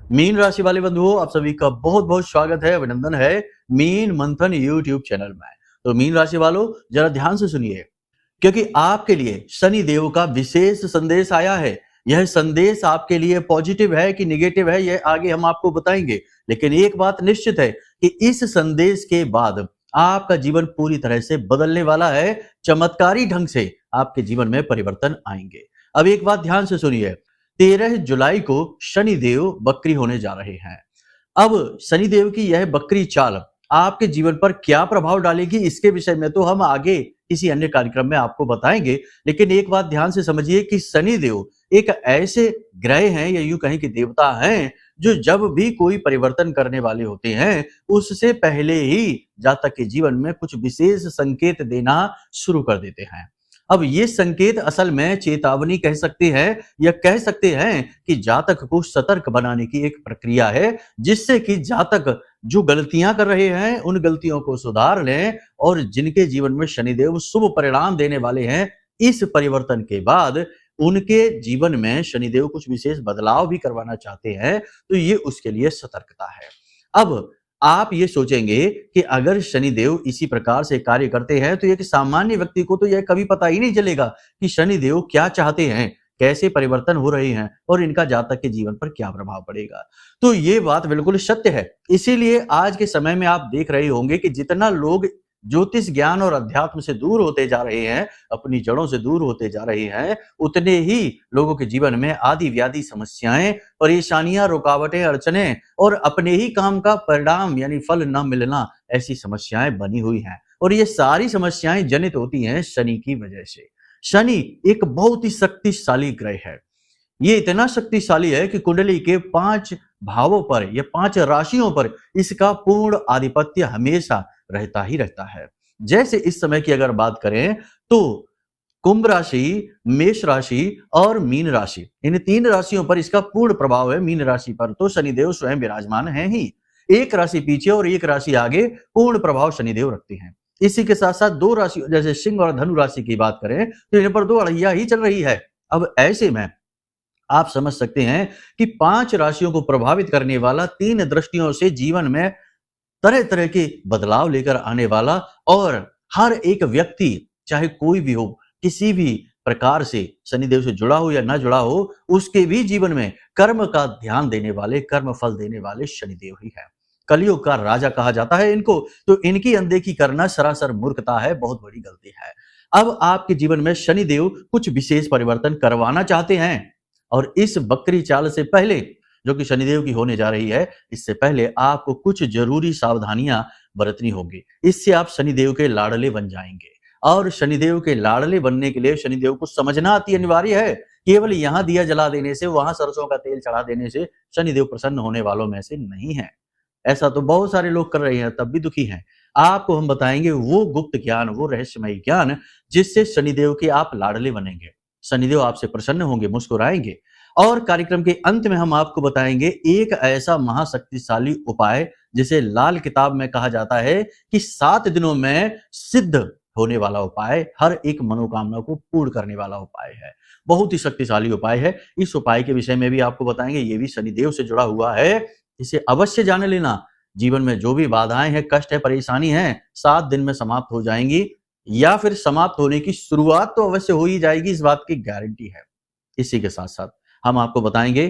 Mean राशि वाले बंधुओं, आप सभी का बहुत बहुत स्वागत है, अभिनंदन है मीन मंथन यूट्यूब चैनल में। तो मीन राशि वालों, जरा ध्यान से सुनिए, क्योंकि आपके लिए शनि देव का विशेष संदेश आया है। यह संदेश आपके लिए पॉजिटिव है कि निगेटिव है, यह आगे हम आपको बताएंगे। लेकिन एक बात निश्चित है कि इस संदेश के बाद आपका जीवन पूरी तरह से बदलने वाला है। चमत्कारी ढंग से आपके जीवन में परिवर्तन आएंगे। अब एक बात ध्यान से सुनिए, 13 जुलाई को शनि देव बकरी होने जा रहे हैं। अब शनि देव की यह बकरी चाल आपके जीवन पर क्या प्रभाव डालेगी, इसके विषय में तो हम आगे किसी अन्य कार्यक्रम में आपको बताएंगे। लेकिन एक बात ध्यान से समझिए कि शनि देव एक ऐसे ग्रह हैं, या यूं कहें कि देवता हैं, जो जब भी कोई परिवर्तन करने वाले होते हैं उससे पहले ही जातक के जीवन में कुछ विशेष संकेत देना शुरू कर देते हैं। अब ये संकेत असल में चेतावनी कह सकते हैं, या कह सकते हैं कि जातक को सतर्क बनाने की एक प्रक्रिया है, जिससे कि जातक जो गलतियां कर रहे हैं उन गलतियों को सुधार लें, और जिनके जीवन में शनिदेव शुभ परिणाम देने वाले हैं, इस परिवर्तन के बाद उनके जीवन में शनिदेव कुछ विशेष बदलाव भी करवाना चाहते हैं, तो ये उसके लिए सतर्कता है। अब आप ये सोचेंगे कि अगर शनिदेव इसी प्रकार से कार्य करते हैं तो एक सामान्य व्यक्ति को तो यह कभी पता ही नहीं चलेगा कि शनिदेव क्या चाहते हैं, कैसे परिवर्तन हो रहे हैं और इनका जातक के जीवन पर क्या प्रभाव पड़ेगा। तो ये बात बिल्कुल सत्य है। इसीलिए आज के समय में आप देख रहे होंगे कि जितना लोग ज्योतिष ज्ञान और अध्यात्म से दूर होते जा रहे हैं, अपनी जड़ों से दूर होते जा रहे हैं, उतने ही लोगों के जीवन में आदि व्याधि समस्याएं, परेशानियां, रुकावटें, अड़चने और अपने ही काम का परिणाम यानी फल न मिलना, ऐसी समस्याएं बनी हुई हैं। और ये सारी समस्याएं जनित होती हैं शनि की वजह से। शनि एक बहुत ही शक्तिशाली ग्रह है। ये इतना शक्तिशाली है कि कुंडली के 5 भावों पर या 5 राशियों पर इसका पूर्ण आधिपत्य हमेशा रहता ही रहता है। जैसे इस समय की अगर बात करें तो कुंभ राशि, मेष राशि और मीन राशि, इन 3 राशियों पर इसका पूर्ण प्रभाव है। मीन राशि पर तो शनिदेव स्वयं विराजमान हैं ही, एक राशि पीछे और एक राशि आगे पूर्ण प्रभाव शनिदेव रखते हैं। इसी के साथ साथ 2 राशि जैसे सिंह और धनु राशि की बात करें तो इन पर 2 अड़ैया ही चल रही है। अब ऐसे में आप समझ सकते हैं कि 5 राशियों को प्रभावित करने वाला 3 दृष्टियों से जीवन में तरह तरह के बदलाव लेकर आने वाला, और हर एक व्यक्ति चाहे कोई भी हो, किसी भी प्रकार से शनिदेव से जुड़ा हो या ना जुड़ा हो, उसके भी जीवन में कर्म का ध्यान देने वाले, कर्म फल देने वाले शनिदेव ही है। कलयुग का राजा कहा जाता है इनको, तो इनकी अनदेखी करना सरासर मूर्खता है, बहुत बड़ी गलती है। अब आपके जीवन में शनिदेव कुछ विशेष परिवर्तन करवाना चाहते हैं, और इस बकरी चाल से पहले जो कि शनिदेव की होने जा रही है, इससे पहले आपको कुछ जरूरी सावधानियां बरतनी होगी। इससे आप शनिदेव के लाडले बन जाएंगे, और शनिदेव के लाडले बनने के लिए शनिदेव को समझना अति अनिवार्य है। केवल यहां दिया जला देने से, वहां सरसों का तेल चढ़ा देने से शनिदेव प्रसन्न होने वालों में से नहीं है। ऐसा तो बहुत सारे लोग कर रहे हैं, तब भी दुखी हैं। आपको हम बताएंगे वो गुप्त ज्ञान, वो रहस्यमय ज्ञान, जिससे शनिदेव के आप लाडले बनेंगे, शनिदेव आपसे प्रसन्न होंगे, मुस्कुराएंगे। और कार्यक्रम के अंत में हम आपको बताएंगे एक ऐसा महाशक्तिशाली उपाय, जिसे लाल किताब में कहा जाता है कि 7 दिनों में सिद्ध होने वाला उपाय, हर एक मनोकामना को पूर्ण करने वाला उपाय है। बहुत ही शक्तिशाली उपाय है। इस उपाय के विषय में भी आपको बताएंगे, ये भी शनिदेव से जुड़ा हुआ है, इसे अवश्य जान लेना। जीवन में जो भी बाधाएं हैं, कष्ट है, परेशानी है, 7 दिन में समाप्त हो जाएंगी, या फिर समाप्त होने की शुरुआत तो अवश्य हो ही जाएगी, इस बात की गारंटी है। इसी के साथ साथ हम आपको बताएंगे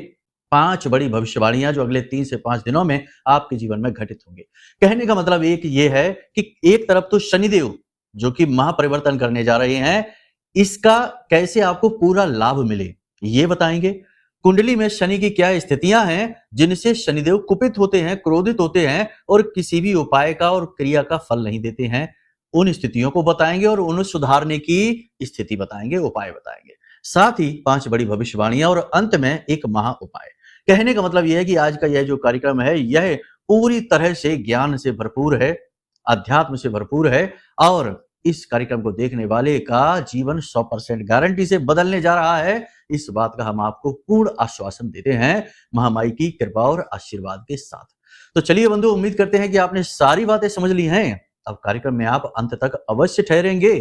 5 बड़ी भविष्यवाणियां जो अगले 3 से 5 दिनों में आपके जीवन में घटित होंगे। कहने का मतलब एक ये है कि एक तरफ तो शनिदेव जो कि महापरिवर्तन करने जा रहे हैं, इसका कैसे आपको पूरा लाभ मिले ये बताएंगे। कुंडली में शनि की क्या स्थितियां हैं जिनसे शनिदेव कुपित होते हैं, क्रोधित होते हैं और किसी भी उपाय का और क्रिया का फल नहीं देते हैं, उन स्थितियों को बताएंगे और उन्हें सुधारने की स्थिति बताएंगे, उपाय बताएंगे। साथ ही 5 बड़ी भविष्यवाणियां और अंत में एक महा उपाय। कहने का मतलब यह है कि आज का यह जो कार्यक्रम है, यह पूरी तरह से ज्ञान से भरपूर है, अध्यात्म से भरपूर है, और इस कार्यक्रम को देखने वाले का जीवन 100% गारंटी से बदलने जा रहा है। इस बात का हम आपको पूर्ण आश्वासन देते हैं, महामाई की कृपा और आशीर्वाद के साथ। तो चलिए बंधु, उम्मीद करते हैं कि आपने सारी बातें समझ ली हैं। अब कार्यक्रम में आप अंत तक अवश्य ठहरेंगे,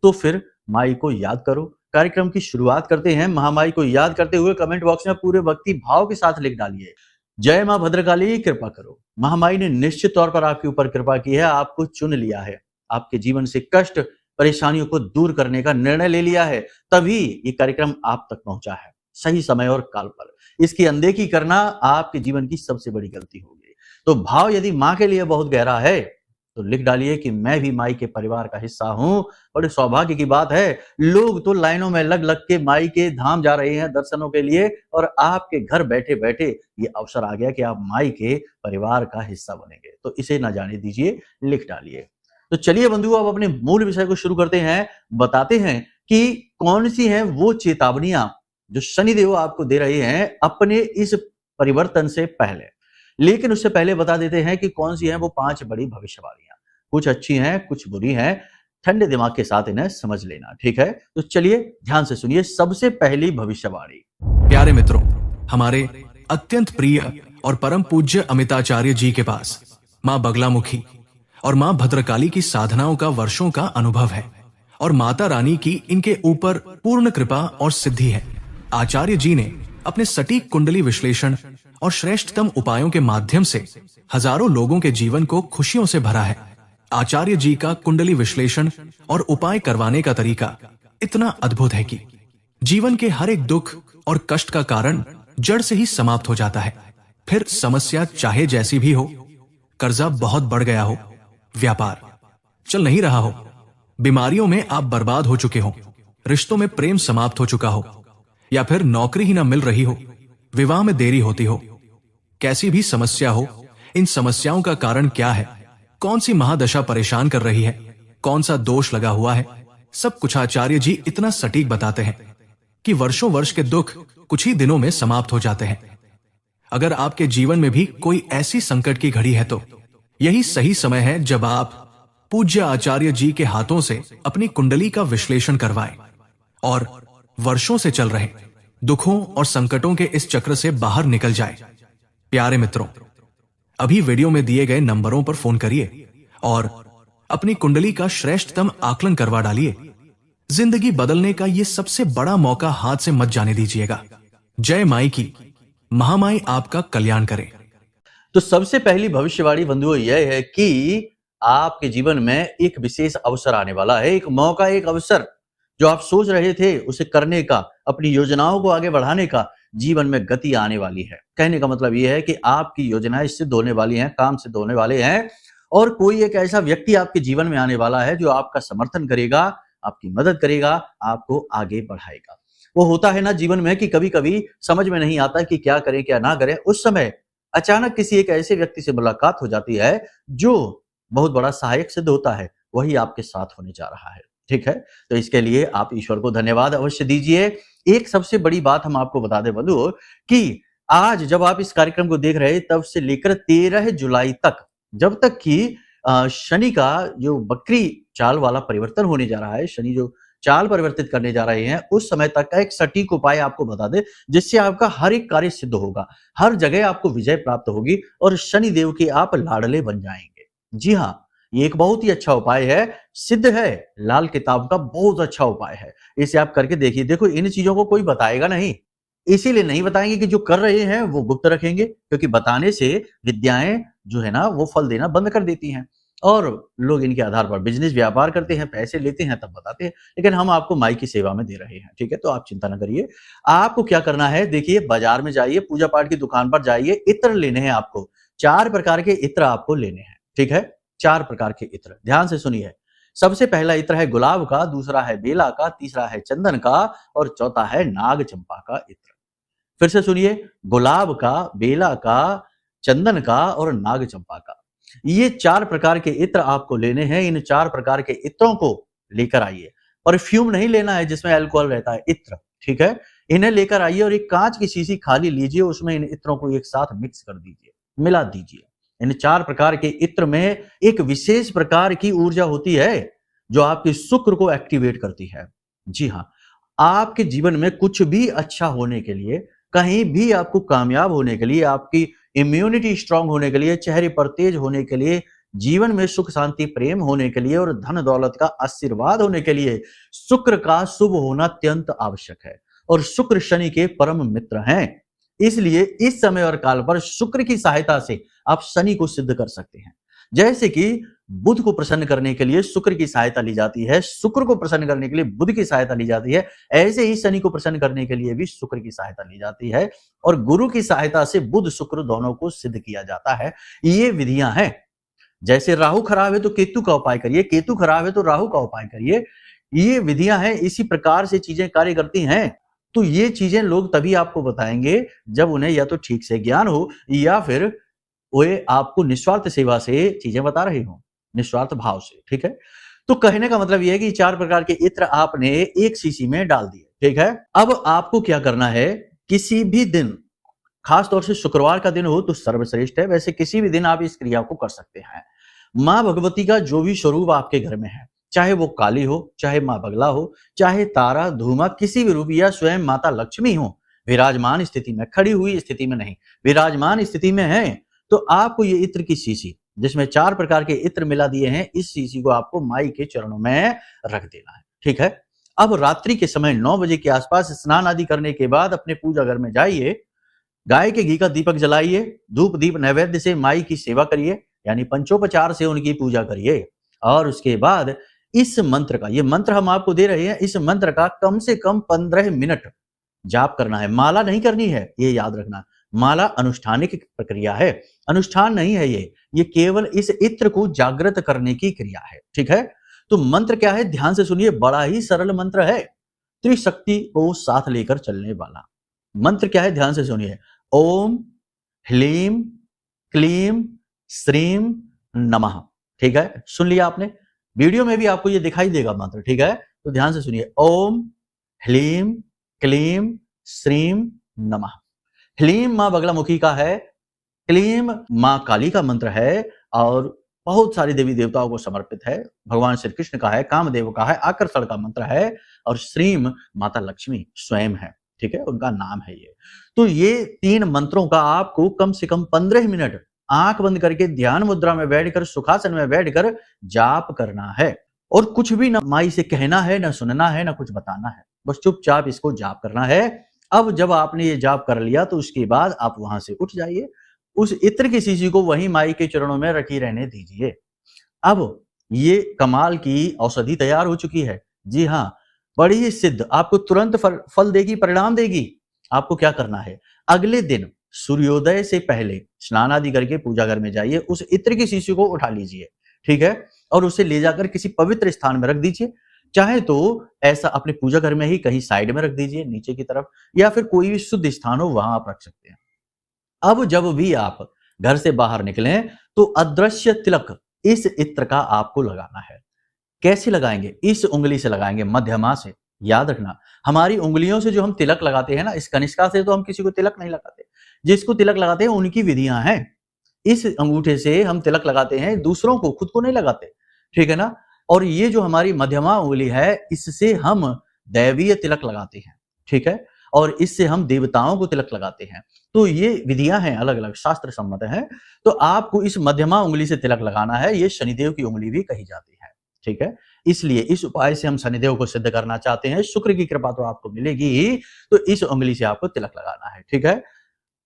तो फिर माई को याद करो। कार्यक्रम की शुरुआत करते हैं। महामाई को याद करते हुए कमेंट बॉक्स में पूरे भक्ति भाव के साथ लिख डालिए, जय मां भद्रकाली, कृपा करो। महामाई ने निश्चित तौर पर आपके ऊपर कृपा की है, आपको चुन लिया है, आपके जीवन से कष्ट परेशानियों को दूर करने का निर्णय ले लिया है, तभी ये कार्यक्रम आप तक पहुंचा है, सही समय और काल पर। इसकी अनदेखी करना आपके जीवन की सबसे बड़ी गलती होगी। तो भाव यदि माँ के लिए बहुत गहरा है तो लिख डालिए कि मैं भी माई के परिवार का हिस्सा हूं। बड़े सौभाग्य की बात है, लोग तो लाइनों में लग लग के माई के धाम जा रहे हैं दर्शनों के लिए, और आपके घर बैठे बैठे ये अवसर आ गया कि आप माई के परिवार का हिस्सा बनेंगे। तो इसे ना जाने दीजिए, लिख डालिए। तो चलिए बंधुओं, अब अपने मूल विषय को शुरू करते हैं। बताते हैं कि कौन सी हैं वो चेतावनियां जो शनिदेव आपको दे रहे हैं अपने इस परिवर्तन से पहले। लेकिन उससे पहले बता देते हैं कि कौन सी हैं वो 5 बड़ी भविष्यवाणियां। कुछ अच्छी हैं, कुछ बुरी हैं। ठंडे दिमाग के साथ इन्हें समझ लेना, ठीक है? तो चलिए ध्यान से सुनिए सबसे पहली भविष्यवाणी। प्यारे मित्रों, हमारे अत्यंत प्रिय और परम पूज्य अमिताचार्य जी के पास माँ बगलामुखी और माँ भद्रकाली की साधनाओं का वर्षों का अनुभव है और माता रानी की इनके ऊपर पूर्ण कृपा और सिद्धि है। आचार्य जी ने अपने सटीक कुंडली विश्लेषण और श्रेष्ठतम उपायों के माध्यम से हजारों लोगों के जीवन को खुशियों से भरा है। आचार्य जी का कुंडली विश्लेषण और उपाय करवाने का तरीका इतना अद्भुत है कि जीवन के हर एक दुख और कष्ट का कारण जड़ से ही समाप्त हो जाता है। फिर समस्या चाहे जैसी भी हो, कर्जा बहुत बढ़ गया हो, व्यापार चल नहीं रहा हो, बीमारियों में आप बर्बाद हो चुके हो, रिश्तों में प्रेम समाप्त हो चुका हो, या फिर नौकरी ही ना मिल रही हो, विवाह में देरी होती हो, कैसी भी समस्या हो, इन समस्याओं का कारण क्या है, कौन सी महादशा परेशान कर रही है, कौन सा दोष लगा हुआ है, सब कुछ आचार्य जी इतना सटीक बताते हैं कि वर्षों वर्ष के दुख कुछ ही दिनों में समाप्त हो जाते हैं। अगर आपके जीवन में भी कोई ऐसी संकट की घड़ी है तो यही सही समय है जब आप पूज्य आचार्य जी के हाथों से अपनी कुंडली का विश्लेषण करवाएं और वर्षों से चल रहे दुखों और संकटों के इस चक्र से बाहर निकल जाए। प्यारे मित्रों, अभी वीडियो में दिए गए नंबरों पर फोन करिए और अपनी कुंडली का श्रेष्ठतम आकलन करवा डालिए। जिंदगी बदलने का ये सबसे बड़ा मौका हाथ से मत जाने दीजिएगा। जय माई की, महामाई आपका कल्याण करे। तो सबसे पहली भविष्यवाणी बंधुओं यह है कि आपके जीवन में एक विशेष अवसर आने वाला है, एक मौका, एक अवसर जो आप सोच रहे थे उसे करने का, अपनी योजनाओं को आगे बढ़ाने का, जीवन में गति आने वाली है। कहने का मतलब यह है कि आपकी योजनाएं सिद्ध होने वाली हैं, काम सिद्ध होने वाले हैं, और कोई एक ऐसा व्यक्ति आपके जीवन में आने वाला है जो आपका समर्थन करेगा, आपकी मदद करेगा, आपको आगे बढ़ाएगा। वो होता है ना जीवन में कि कभी कभी समझ में नहीं आता कि क्या करें क्या ना करें, उस समय अचानक किसी एक ऐसे व्यक्ति से मुलाकात हो जाती है जो बहुत बड़ा सहायक सिद्ध होता है, वही आपके साथ होने जा रहा है, ठीक है? तो इसके लिए आप ईश्वर को धन्यवाद अवश्य दीजिए। एक सबसे बड़ी बात हम आपको बता दें बंधुओं कि आज जब आप इस कार्यक्रम को देख रहे हैं तब से लेकर 13 जुलाई तक, जब तक कि शनि का जो वक्री चाल वाला परिवर्तन होने जा रहा है, शनि जो चाल परिवर्तित करने जा रहे हैं, उस समय तक का एक सटीक उपाय आपको बता दे जिससे आपका हर एक कार्य सिद्ध होगा, हर जगह आपको विजय प्राप्त होगी और शनि देव के आप लाडले बन जाएंगे। जी हाँ, ये एक बहुत ही अच्छा उपाय है, सिद्ध है, लाल किताब का बहुत अच्छा उपाय है। इसे आप करके देखिए। देखो, इन चीजों को कोई बताएगा नहीं, इसीलिए नहीं बताएंगे कि जो कर रहे हैं वो गुप्त रखेंगे, क्योंकि बताने से विद्याएं जो है ना वो फल देना बंद कर देती हैं और लोग इनके आधार पर बिजनेस व्यापार करते हैं, पैसे लेते हैं, तब बताते हैं। लेकिन हम आपको माई की सेवा में दे रहे हैं, ठीक है? तो आप चिंता ना करिए। आपको क्या करना है, देखिए, बाजार में जाइए, पूजा पाठ की दुकान पर जाइए, इत्र लेने हैं आपको। 4 प्रकार के इत्र आपको लेने हैं, ठीक है? 4 प्रकार के इत्र, ध्यान से सुनिए। सबसे पहला इत्र है गुलाब का, दूसरा है बेला का, तीसरा है चंदन का और चौथा है नाग चंपा का इत्र। फिर से सुनिए, गुलाब का, बेला का, चंदन का और नाग चंपा का, ये 4 प्रकार के इत्र आपको लेने हैं। इन 4 प्रकार के इत्रों को लेकर आइए। परफ्यूम नहीं लेना है जिसमें अल्कोहल रहता है, इत्र, ठीक है? इन्हें लेकर आइए और एक कांच की शीशी खाली लीजिए, उसमें इन इत्रों को एक साथ मिक्स कर दीजिए, मिला दीजिए। इन 4 प्रकार के इत्र में एक विशेष प्रकार की ऊर्जा होती है जो आपके शुक्र को एक्टिवेट करती है। जी हाँ, आपके जीवन में कुछ भी अच्छा होने के लिए, कहीं भी आपको कामयाब होने के लिए, आपकी इम्यूनिटी स्ट्रांग होने के लिए, चेहरे पर तेज होने के लिए, जीवन में सुख शांति प्रेम होने के लिए और धन दौलत का आशीर्वाद होने के लिए शुक्र का शुभ होना अत्यंत आवश्यक है। और शुक्र शनि के परम मित्र हैं। इसलिए इस समय और काल पर शुक्र की सहायता से आप शनि को सिद्ध कर सकते हैं। जैसे कि बुध को प्रसन्न करने के लिए शुक्र की सहायता ली जाती है, शुक्र को प्रसन्न करने के लिए बुध की सहायता ली जाती है, ऐसे ही शनि को प्रसन्न करने के लिए भी शुक्र की सहायता ली जाती है और गुरु की सहायता से बुध शुक्र दोनों को सिद्ध किया जाता है। ये विधियां हैं। जैसे राहु खराब है तो केतु का उपाय करिए, केतु खराब है तो राहु का उपाय करिए। ये विधियां हैं, इसी प्रकार से चीजें कार्य करती हैं। तो ये चीजें लोग तभी आपको बताएंगे जब उन्हें या तो ठीक से ज्ञान हो या फिर वे आपको निस्वार्थ सेवा से चीजें बता रहे हो, निस्वार्थ भाव से। ठीक है, तो कहने का मतलब यह है कि 4 प्रकार के इत्र आपने एक शीशी में डाल दिए। ठीक है, अब आपको क्या करना है, किसी भी दिन, खास तौर से शुक्रवार का दिन हो तो सर्वश्रेष्ठ है, वैसे किसी भी दिन आप इस क्रिया को कर सकते हैं। मां भगवती का जो भी स्वरूप आपके घर में है, चाहे वो काली हो, चाहे मां बगला हो, चाहे तारा धूमा, किसी भी रूप, या स्वयं माता लक्ष्मी हो, विराजमान स्थिति में, खड़ी हुई स्थिति में नहीं, विराजमान स्थिति में है, तो आपको ये इत्र की शीशी जिसमें 4 प्रकार के इत्र मिला दिए हैं, इस शीशी को आपको माई के चरणों में रख देना है। ठीक है, अब रात्रि के समय 9 बजे के आसपास स्नान आदि करने के बाद अपने पूजा घर में जाइए, गाय के घी का दीपक जलाइए, धूप दीप नैवेद्य से माई की सेवा करिए, यानी पंचोपचार से उनकी पूजा करिए, और उसके बाद इस मंत्र का, ये मंत्र हम आपको दे रहे हैं, इस मंत्र का कम से कम 15 मिनट जाप करना है। माला नहीं करनी है, ये याद रखना। माला अनुष्ठानिक प्रक्रिया है, अनुष्ठान नहीं है ये केवल इस इत्र को जागृत करने की क्रिया है। ठीक है, तो मंत्र क्या है, ध्यान से सुनिए, बड़ा ही सरल मंत्र है, त्रिशक्ति को साथ लेकर चलने वाला मंत्र। क्या है, ध्यान से सुनिए, ओम ह्लीम क्लीम श्रीम नमः। ठीक है, सुन लिया आपने, वीडियो में भी आपको ये दिखाई देगा मंत्र। ठीक है, तो ध्यान से सुनिए, ओम ह्लीम क्लीम श्रीम नमः। ह्लीम मां बगलामुखी का है, क्लीम मां काली का मंत्र है, और बहुत सारे देवी देवताओं को समर्पित है। भगवान श्री कृष्ण का है, कामदेव का है, आकर्षण का मंत्र है, और श्रीम माता लक्ष्मी स्वयं है। ठीक है, उनका नाम है ये। तो ये 3 मंत्रों का आपको कम से कम 15 मिनट आंख बंद करके ध्यान मुद्रा में बैठकर, सुखासन में बैठकर जाप करना है, और कुछ भी ना माई से कहना है, ना सुनना है, ना कुछ बताना है, बस चुपचाप इसको जाप करना है। अब जब आपने ये जाप कर लिया तो उसके बाद आप वहां से उठ जाइए, उस इत्र की शीशी को वहीं माई के चरणों में रखी रहने दीजिए। अब ये कमाल की औषधि तैयार हो चुकी है। जी हाँ, बड़ी ही सिद्ध, आपको तुरंत फल देगी, परिणाम देगी। आपको क्या करना है, अगले दिन सूर्योदय से पहले स्नान आदि करके पूजा घर में जाइए, उस इत्र की शीशी को उठा लीजिए। ठीक है, और उसे ले जाकर किसी पवित्र स्थान में रख दीजिए। चाहे तो ऐसा अपने पूजा घर में ही कहीं साइड में रख दीजिए, नीचे की तरफ, या फिर कोई भी शुद्ध स्थान हो वहां आप रख सकते हैं। अब जब भी आप घर से बाहर निकलें तो अदृश्य तिलक इस इत्र का आपको लगाना है। कैसे लगाएंगे, इस उंगली से लगाएंगे, मध्यमा से। याद रखना, हमारी उंगलियों से जो हम तिलक लगाते हैं ना, इस कनिष्का से तो हम किसी को तिलक नहीं लगाते, जिसको तिलक लगाते हैं उनकी विधियां हैं। इस अंगूठे से हम तिलक लगाते हैं, दूसरों को, खुद को नहीं लगाते। ठीक है ना, और ये जो हमारी मध्यमा उंगली है, इससे हम दैवीय तिलक लगाते हैं। ठीक है, और इससे हम देवताओं को तिलक लगाते हैं। तो ये विधियां हैं, अलग अलग शास्त्र सम्मत हैं। तो आपको इस मध्यमा उंगली से तिलक लगाना है, ये शनिदेव की उंगली भी कही जाती है। ठीक है, इसलिए इस उपाय से हम शनिदेव को सिद्ध करना चाहते हैं, शुक्र की कृपा तो आपको मिलेगी ही, तो इस उंगली से आपको तिलक लगाना है। ठीक है,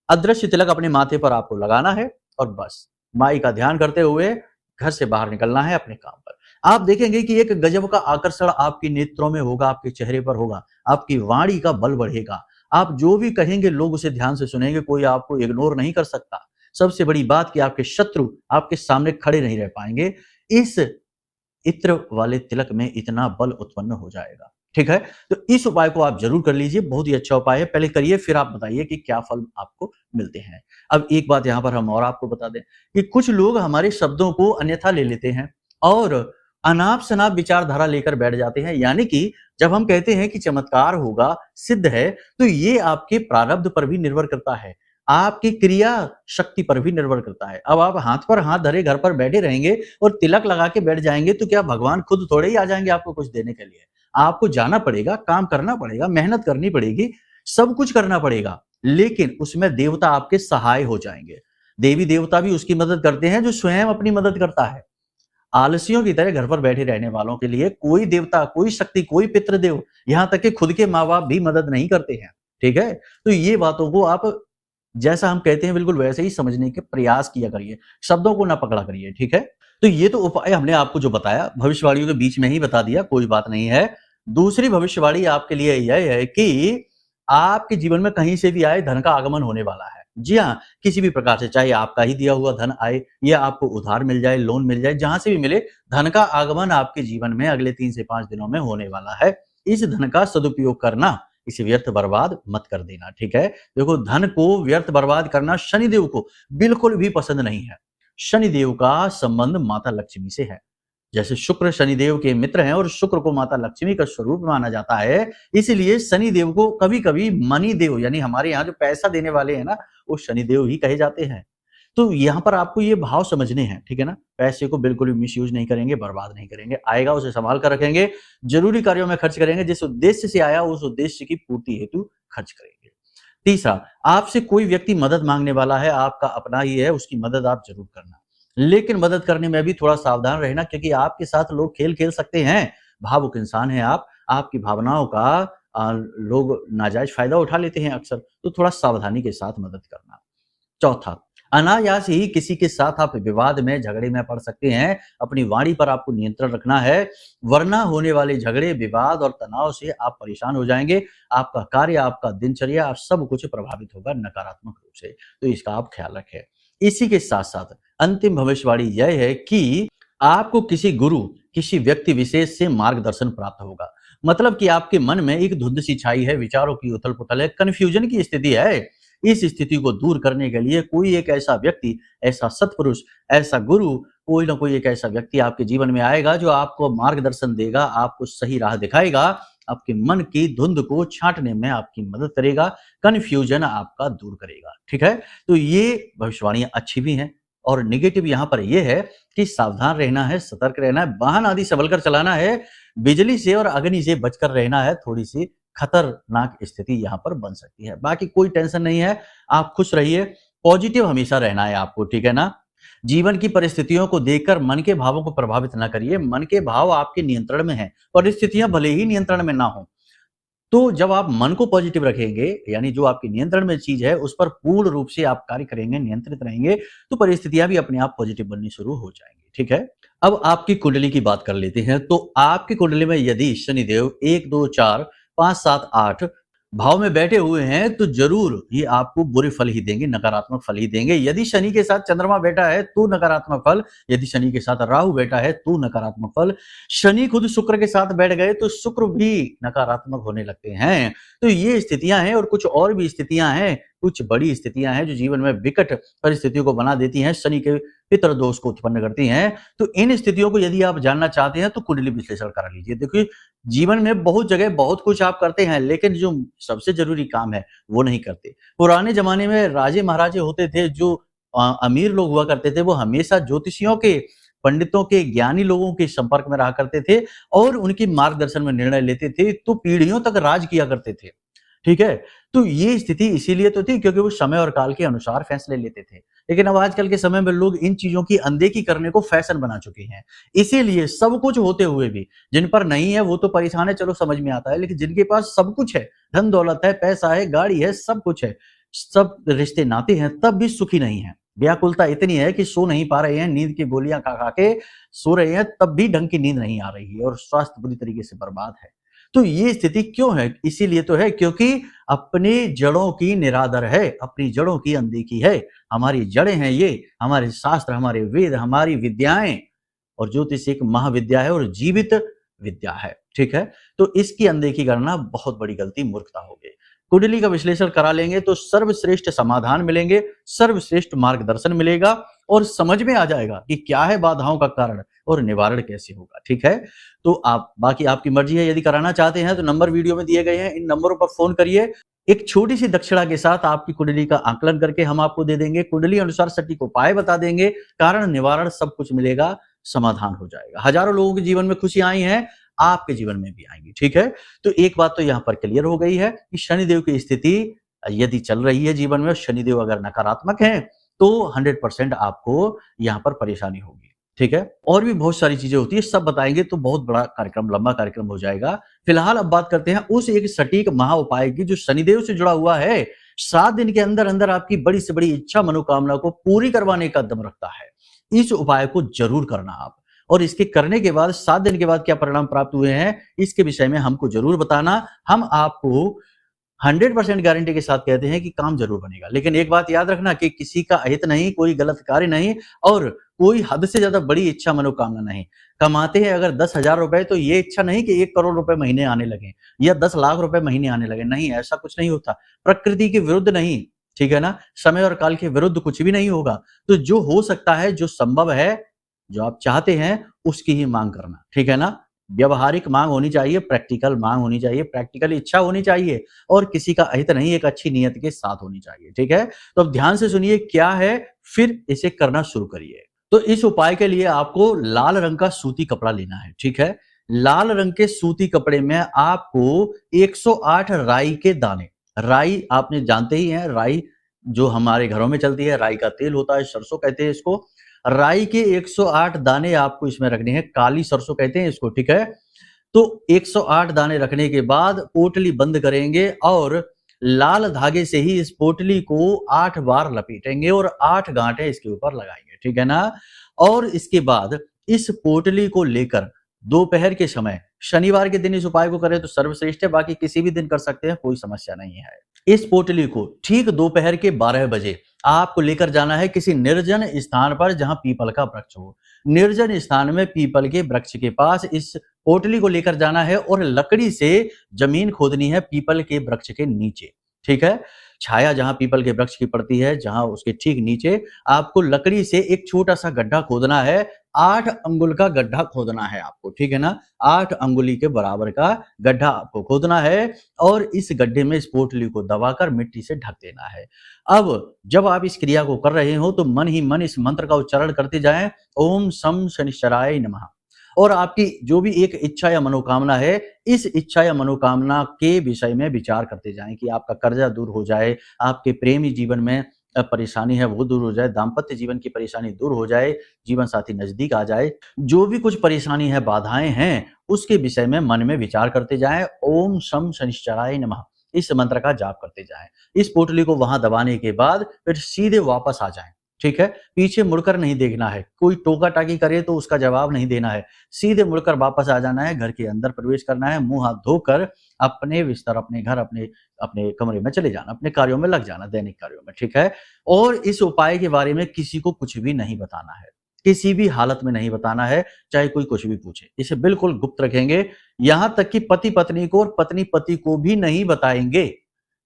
अदृश्य तिलक अपने माथे पर आपको लगाना है, और बस माई का ध्यान करते हुए घर से बाहर निकलना है अपने काम पर। आप देखेंगे कि एक गजब का आकर्षण आपके नेत्रों में होगा, आपके चेहरे पर होगा, आपकी वाणी का बल बढ़ेगा। आप जो भी कहेंगे लोग उसे ध्यान से सुनेंगे, कोई आपको इग्नोर नहीं कर सकता। सबसे बड़ी बात कि आपके शत्रु आपके सामने खड़े नहीं रह पाएंगे। इस इत्र वाले तिलक में इतना बल उत्पन्न हो जाएगा। ठीक है, तो इस उपाय को आप जरूर कर लीजिए, बहुत ही अच्छा उपाय है। पहले करिए, फिर आप बताइए कि क्या फल आपको मिलते हैं। अब एक बात यहां पर हम और आपको बता दें कि कुछ लोग हमारे शब्दों को अन्यथा ले लेते हैं और अनाप शनाप विचारधारा लेकर बैठ जाते हैं। यानी कि जब हम कहते हैं कि चमत्कार होगा, सिद्ध है, तो ये आपके प्रारब्ध पर भी निर्भर करता है, आपकी क्रिया शक्ति पर भी निर्भर करता है। अब आप हाथ पर हाथ धरे घर पर बैठे रहेंगे और तिलक लगा के बैठ जाएंगे, तो क्या भगवान खुद थोड़े ही आ जाएंगे आपको कुछ देने के लिए? आपको जाना पड़ेगा, काम करना पड़ेगा, मेहनत करनी पड़ेगी, सब कुछ करना पड़ेगा, लेकिन उसमें देवता आपके सहाय हो जाएंगे। देवी देवता भी उसकी मदद करते हैं जो स्वयं अपनी मदद करता है। आलसियों की तरह घर पर बैठे रहने वालों के लिए कोई देवता, कोई शक्ति, कोई पितृदेव, यहां तक कि खुद के माँ बाप भी मदद नहीं करते हैं। ठीक है, तो ये बातों को आप जैसा हम कहते हैं बिल्कुल वैसे ही समझने के प्रयास किया करिए, शब्दों को ना पकड़ा करिए, ठीक है? तो ये तो उपाय हमने आपको जो बताया, भविष्यवाणियों के बीच में ही बता दिया, कोई बात नहीं है। दूसरी भविष्यवाणी आपके लिए यह है कि आपके जीवन में कहीं से भी आए धन का आगमन होने वाला है। जी हाँ, किसी भी प्रकार से, चाहे आपका ही दिया हुआ धन आए या आपको उधार मिल जाए, लोन मिल जाए, जहाँ से भी मिले, धन का आगमन आपके जीवन में अगले 3 से 5 दिनों में होने वाला है। इस धन का सदुपयोग करना, इसे व्यर्थ बर्बाद मत कर देना, ठीक है? देखो, धन को व्यर्थ बर्बाद करना शनिदेव को बिल्कुल भी पसंद नहीं है। शनिदेव का संबंध माता लक्ष्मी से है। जैसे शुक्र शनिदेव के मित्र हैं और शुक्र को माता लक्ष्मी का स्वरूप माना जाता है, इसलिए शनिदेव को कभी-कभी मनी देव, यानी हमारे यहाँ जो पैसा देने वाले हैं ना, वो शनिदेव ही कहे जाते हैं। तो यहाँ पर आपको ये भाव समझने हैं, ठीक है ना? पैसे को बिल्कुल भी मिसयूज नहीं करेंगे, बर्बाद नहीं करेंगे। आएगा उसे संभाल कर रखेंगे, जरूरी कार्यों में खर्च करेंगे, जिस उद्देश्य से आया उस उद्देश्य की पूर्ति हेतु खर्च करेंगे। तीसरा, आपसे कोई व्यक्ति मदद मांगने वाला है, आपका अपना ही है, उसकी मदद आप जरूर करना। लेकिन मदद करने में भी थोड़ा सावधान रहना, क्योंकि आपके साथ लोग खेल खेल सकते हैं। भावुक इंसान हैं आप, आपकी भावनाओं का लोग नाजायज फायदा उठा लेते हैं अक्सर, तो थोड़ा सावधानी के साथ मदद करना। चौथा, अनायास ही किसी के साथ आप विवाद में, झगड़े में पड़ सकते हैं। अपनी वाणी पर आपको नियंत्रण रखना है, वरना होने वाले झगड़े, विवाद और तनाव से आप परेशान हो जाएंगे। आपका कार्य, आपका दिनचर्या, आप सब कुछ प्रभावित होगा नकारात्मक रूप से, तो इसका आप ख्याल रखें। इसी के साथ साथ अंतिम भविष्यवाणी यह है कि आपको किसी गुरु, किसी व्यक्ति विशेष से मार्गदर्शन प्राप्त होगा। मतलब कि आपके मन में एक धुंध सी छाई है, विचारों की उथल पुथल है, कन्फ्यूजन की स्थिति है। इस स्थिति को दूर करने के लिए कोई एक ऐसा व्यक्ति, ऐसा सत्पुरुष, ऐसा गुरु, कोई ना कोई एक ऐसा व्यक्ति आपके जीवन में आएगा जो आपको मार्गदर्शन देगा, आपको सही राह दिखाएगा, आपके मन की धुंध को छांटने में आपकी मदद करेगा, कन्फ्यूजन आपका दूर करेगा, ठीक है? तो ये भविष्यवाणियां अच्छी भी हैं, और नेगेटिव यहाँ पर यह है कि सावधान रहना है, सतर्क रहना है, वाहन आदि संभल कर चलाना है, बिजली से और अग्नि से बचकर रहना है। थोड़ी सी खतरनाक स्थिति यहाँ पर बन सकती है। बाकी कोई टेंशन नहीं है, आप खुश रहिए, पॉजिटिव हमेशा रहना है आपको, ठीक है ना? जीवन की परिस्थितियों को देखकर मन के भावों को प्रभावित ना करिए। मन के भाव आपके नियंत्रण में हैं, परिस्थितियां भले ही नियंत्रण में ना हो, तो जब आप मन को पॉजिटिव रखेंगे, यानी जो आपके नियंत्रण में चीज है उस पर पूर्ण रूप से आप कार्य करेंगे, नियंत्रित रहेंगे, तो परिस्थितियां भी अपने आप पॉजिटिव बननी शुरू हो जाएंगी, ठीक है? अब आपकी कुंडली की बात कर लेते हैं। तो आपकी कुंडली में यदि शनिदेव 1, 2, 4, 5, 7, 8 भाव में बैठे हुए हैं, तो जरूर ये आपको बुरे फल ही देंगे, नकारात्मक फल ही देंगे। यदि शनि के साथ चंद्रमा बैठा है तो नकारात्मक फल, यदि शनि के साथ राहु बैठा है तो नकारात्मक फल, शनि खुद शुक्र के साथ बैठ गए तो शुक्र भी नकारात्मक होने लगते हैं। तो ये स्थितियां हैं, और कुछ और भी स्थितियां हैं, कुछ बड़ी स्थितियां हैं जो जीवन में विकट परिस्थितियों को बना देती हैं, शनि के पितर दोष को उत्पन्न करती हैं। तो इन स्थितियों को यदि आप जानना चाहते हैं तो कुंडली विश्लेषण करा लीजिए। देखिए, जीवन में बहुत जगह बहुत कुछ आप करते हैं, लेकिन जो सबसे जरूरी काम है वो नहीं करते। पुराने जमाने में राजे महाराजे होते थे, जो अमीर लोग हुआ करते थे, वो हमेशा ज्योतिषियों के, पंडितों के, ज्ञानी लोगों के संपर्क में रहा करते थे और उनके मार्गदर्शन में निर्णय लेते थे, तो पीढ़ियों तक राज किया करते थे, ठीक है? तो ये स्थिति इसीलिए तो थी क्योंकि वो समय और काल के अनुसार फैसले लेते थे। लेकिन अब आजकल के समय में लोग इन चीजों की अनदेखी करने को फैशन बना चुके हैं। इसीलिए सब कुछ होते हुए भी जिन पर नहीं है वो तो परेशान है, चलो समझ में आता है, लेकिन जिनके पास सब कुछ है, धन दौलत है, पैसा है, गाड़ी है, सब कुछ है, सब रिश्ते नाते हैं, तब भी सुखी नहीं है। व्याकुलता इतनी है कि सो नहीं पा रहे हैं, नींद की गोलियां खा खा के सो रहे हैं, तब भी ढंग की नींद नहीं आ रही है और स्वास्थ्य बुरी तरीके से बर्बाद है। तो ये स्थिति क्यों है? इसीलिए तो है क्योंकि अपनी जड़ों की निरादर है, अपनी जड़ों की अनदेखी है। हमारी जड़ें हैं ये, हमारे शास्त्र, हमारे वेद, हमारी विद्याएं, और ज्योतिष एक महाविद्या है और जीवित विद्या है, ठीक है? तो इसकी अनदेखी करना बहुत बड़ी गलती, मूर्खता होगी। कुंडली का विश्लेषण करा लेंगे तो सर्वश्रेष्ठ समाधान मिलेंगे, सर्वश्रेष्ठ मार्गदर्शन मिलेगा और समझ में आ जाएगा कि क्या है बाधाओं का कारण और निवारण कैसे होगा, ठीक है? तो आप, बाकी आपकी मर्जी है, यदि कराना चाहते हैं तो नंबर वीडियो में दिए गए हैं, इन नंबरों पर फोन करिए। एक छोटी सी दक्षिणा के साथ आपकी कुंडली का आकलन करके हम आपको दे देंगे, कुंडली अनुसार सटीक उपाय बता देंगे, कारण निवारण सब कुछ मिलेगा, समाधान हो जाएगा। हजारों लोगों के जीवन में खुशियां आई हैं, आपके जीवन में भी आएंगी, ठीक है? तो एक बात तो यहाँ पर क्लियर हो गई है कि शनिदेव की स्थिति यदि चल रही है जीवन में, शनिदेव अगर नकारात्मक है तो 100% आपको यहाँ पर परेशानी होगी, ठीक है? और भी बहुत सारी चीजें होती है, सब बताएंगे तो बहुत बड़ा कार्यक्रम, लंबा कार्यक्रम हो जाएगा। फिलहाल अब बात करते हैं उस एक सटीक महा उपाय की जो शनिदेव से जुड़ा हुआ है। 7 दिन के अंदर अंदर आपकी बड़ी से बड़ी इच्छा मनोकामना को पूरी करवाने का दम रखता है। इस उपाय को जरूर करना आप, और इसके करने के बाद 7 दिन के बाद क्या परिणाम प्राप्त हुए हैं इसके विषय में हमको जरूर बताना। हम आपको 100% गारंटी के साथ कहते हैं कि काम जरूर बनेगा। लेकिन एक बात याद रखना कि किसी का अहित नहीं, कोई गलत कार्य नहीं, और कोई हद से ज्यादा बड़ी इच्छा मनोकामना नहीं। कमाते हैं अगर 10,000 रुपए, तो ये इच्छा नहीं कि 1 करोड़ रुपए महीने आने लगे या 10 लाख रुपए महीने आने लगे। नहीं, ऐसा कुछ नहीं होता। प्रकृति के विरुद्ध नहीं, ठीक है ना, समय और काल के विरुद्ध कुछ भी नहीं होगा। तो जो हो सकता है, जो संभव है, जो आप चाहते हैं, उसकी ही मांग करना, ठीक है ना। व्यवहारिक मांग होनी चाहिए, प्रैक्टिकल मांग होनी चाहिए, प्रैक्टिकल इच्छा होनी चाहिए, और किसी का अहित नहीं, एक अच्छी नियत के साथ होनी चाहिए, ठीक है। तो अब ध्यान से सुनिए क्या है, फिर इसे करना शुरू करिए। तो इस उपाय के लिए आपको लाल रंग का सूती कपड़ा लेना है, ठीक है। लाल रंग के सूती कपड़े में आपको 108 राई के दाने, राई आपने जानते ही हैं, राई जो हमारे घरों में चलती है, राई का तेल होता है, सरसों कहते हैं इसको। राई के 108 दाने आपको इसमें रखने हैं, काली सरसों कहते हैं इसको, ठीक है। तो 108 दाने रखने के बाद पोटली बंद करेंगे और लाल धागे से ही इस पोटली को 8 बार लपेटेंगे और 8 गांठें इसके ऊपर लगाएंगे, ठीक है ना। और इसके बाद इस पोटली को लेकर दोपहर के समय, शनिवार के दिन इस उपाय को करें तो सर्वश्रेष्ठ है, बाकी किसी भी दिन कर सकते हैं, कोई समस्या नहीं है। इस पोटली को ठीक दोपहर के 12 बजे आपको लेकर जाना है किसी निर्जन स्थान पर जहां पीपल का वृक्ष हो। निर्जन स्थान में पीपल के वृक्ष के पास इस पोटली को लेकर जाना है और लकड़ी से जमीन खोदनी है पीपल के वृक्ष के नीचे, ठीक है। छाया जहां पीपल के वृक्ष की पड़ती है, जहां उसके ठीक नीचे आपको लकड़ी से एक छोटा सा गड्ढा खोदना है। 8 अंगुल का गड्ढा खोदना है आपको, ठीक है ना। 8 अंगुली के बराबर का गड्ढा आपको खोदना है और इस गड्ढे में इस पोटली को दबाकर मिट्टी से ढक देना है। अब जब आप इस क्रिया को कर रहे हो तो मन ही मन इस मंत्र का उच्चारण करते जाएं, ओम शम शनिश्चराय नमः। और आपकी जो भी एक इच्छा या मनोकामना है, इस इच्छा या मनोकामना के विषय में विचार करते जाएं कि आपका कर्जा दूर हो जाए, आपके प्रेमी जीवन में परेशानी है वो दूर हो जाए, दाम्पत्य जीवन की परेशानी दूर हो जाए, जीवन साथी नजदीक आ जाए, जो भी कुछ परेशानी है, बाधाएं हैं, उसके विषय में मन में विचार करते जाएं। ओम शम शनिश्चराय नमः इस मंत्र का जाप करते जाएं। इस पोटली को वहां दबाने के बाद फिर सीधे वापस आ जाएं, ठीक है। पीछे मुड़कर नहीं देखना है, कोई टोका टाकी करे तो उसका जवाब नहीं देना है, सीधे मुड़कर वापस आ जाना है, घर के अंदर प्रवेश करना है, मुंह हाथ धोकर अपने बिस्तर, अपने घर, अपने अपने कमरे में चले जाना, अपने कार्यों में लग जाना, दैनिक कार्यों में, ठीक है। और इस उपाय के बारे में किसी को कुछ भी नहीं बताना है, किसी भी हालत में नहीं बताना है, चाहे कोई कुछ भी पूछे, इसे बिल्कुल गुप्त रखेंगे। यहां तक कि पति पत्नी को और पत्नी पति को भी नहीं बताएंगे।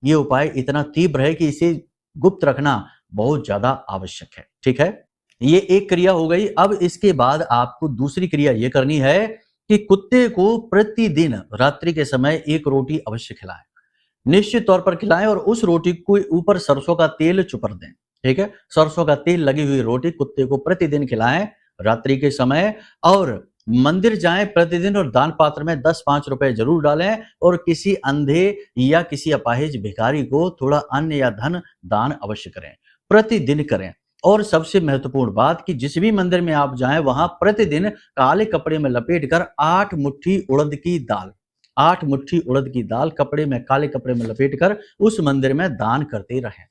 ये उपाय इतना तीव्र है कि इसे गुप्त रखना बहुत ज्यादा आवश्यक है, ठीक है। ये एक क्रिया हो गई। अब इसके बाद आपको दूसरी क्रिया ये करनी है कि कुत्ते को प्रतिदिन रात्रि के समय एक रोटी अवश्य खिलाएं, निश्चित तौर पर खिलाएं, और उस रोटी को ऊपर सरसों का तेल चुपर दें, ठीक है। सरसों का तेल लगी हुई रोटी कुत्ते को प्रतिदिन खिलाएं रात्रि के समय, और मंदिर जाएं प्रतिदिन और दान पात्र में 10-5 रुपए जरूर डालें, और किसी अंधे या किसी अपाहिज भिखारी को थोड़ा अन्न या धन दान अवश्य करें, प्रतिदिन करें। और सबसे महत्वपूर्ण बात कि जिस भी मंदिर में आप जाएं वहां प्रतिदिन काले कपड़े में लपेटकर 8 मुट्ठी उड़द की दाल, 8 मुट्ठी उड़द की दाल कपड़े में, काले कपड़े में लपेटकर उस मंदिर में दान करते रहें,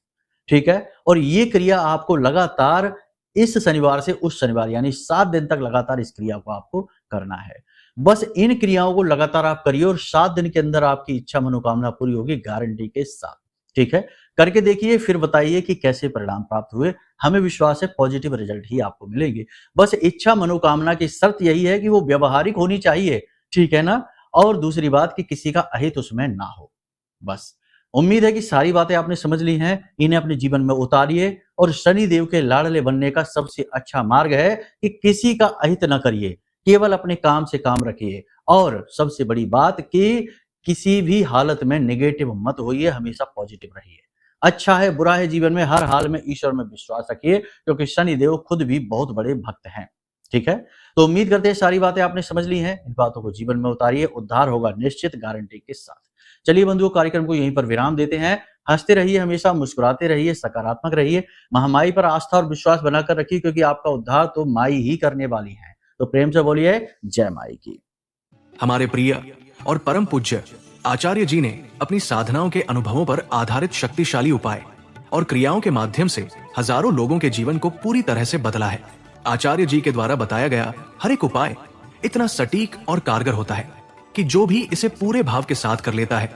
ठीक है। और ये क्रिया आपको लगातार इस शनिवार से उस शनिवार यानी 7 दिन तक लगातार इस क्रिया को आपको करना है। बस इन क्रियाओं को लगातार आप करिए और 7 दिन के अंदर आपकी इच्छा मनोकामना पूरी होगी, गारंटी के साथ, ठीक है। करके देखिए, फिर बताइए कि कैसे परिणाम प्राप्त हुए। हमें विश्वास है पॉजिटिव रिजल्ट ही आपको मिलेंगे। बस इच्छा मनोकामना की शर्त यही है कि वो व्यवहारिक होनी चाहिए, ठीक है ना। और दूसरी बात कि किसी का अहित उसमें ना हो। बस उम्मीद है कि सारी बातें आपने समझ ली हैं, इन्हें अपने जीवन में उतारिए, और शनि देव के लाडले बनने का सबसे अच्छा मार्ग है कि किसी का अहित न करिए, केवल अपने काम से काम रखिए, और सबसे बड़ी बात कि किसी भी हालत में नेगेटिव मत होइए, हमेशा पॉजिटिव रहिए। अच्छा है बुरा है जीवन में, हर हाल में ईश्वर में विश्वास रखिए, क्योंकि शनि देव खुद भी बहुत बड़े भक्त हैं, ठीक है। तो उम्मीद करते हैं सारी बातें आपने समझ ली हैं, इन बातों को जीवन में उतारिए, उद्धार होगा निश्चित, गारंटी के साथ। चलिए बंधुओं, कार्यक्रम को यहीं पर विराम देते हैं। हंसते रहिए, हमेशा मुस्कुराते रहिए, सकारात्मक रहिए, महामाई पर आस्था और विश्वास बनाकर रखिए, क्योंकि आपका उद्धार तो माई ही करने वाली है। तो प्रेम से बोलिए जय माई की। हमारे प्रिय और परम पूज्य आचार्य जी ने अपनी साधनाओं के अनुभवों पर आधारित शक्तिशाली उपाय और क्रियाओं के माध्यम से हजारों लोगों के जीवन को पूरी तरह से बदला है। आचार्य जी के द्वारा बताया गया हर एक उपाय इतना सटीक और कारगर होता है कि जो भी इसे पूरे भाव के साथ कर लेता है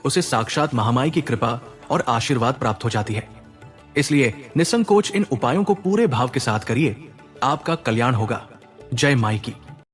उसे साक्षात महामाई की कृपा और आशीर्वाद प्राप्त हो जाती है। इसलिए निसंकोच इन उपायों को पूरे भाव के साथ करिए, आपका कल्याण होगा। जय माई की।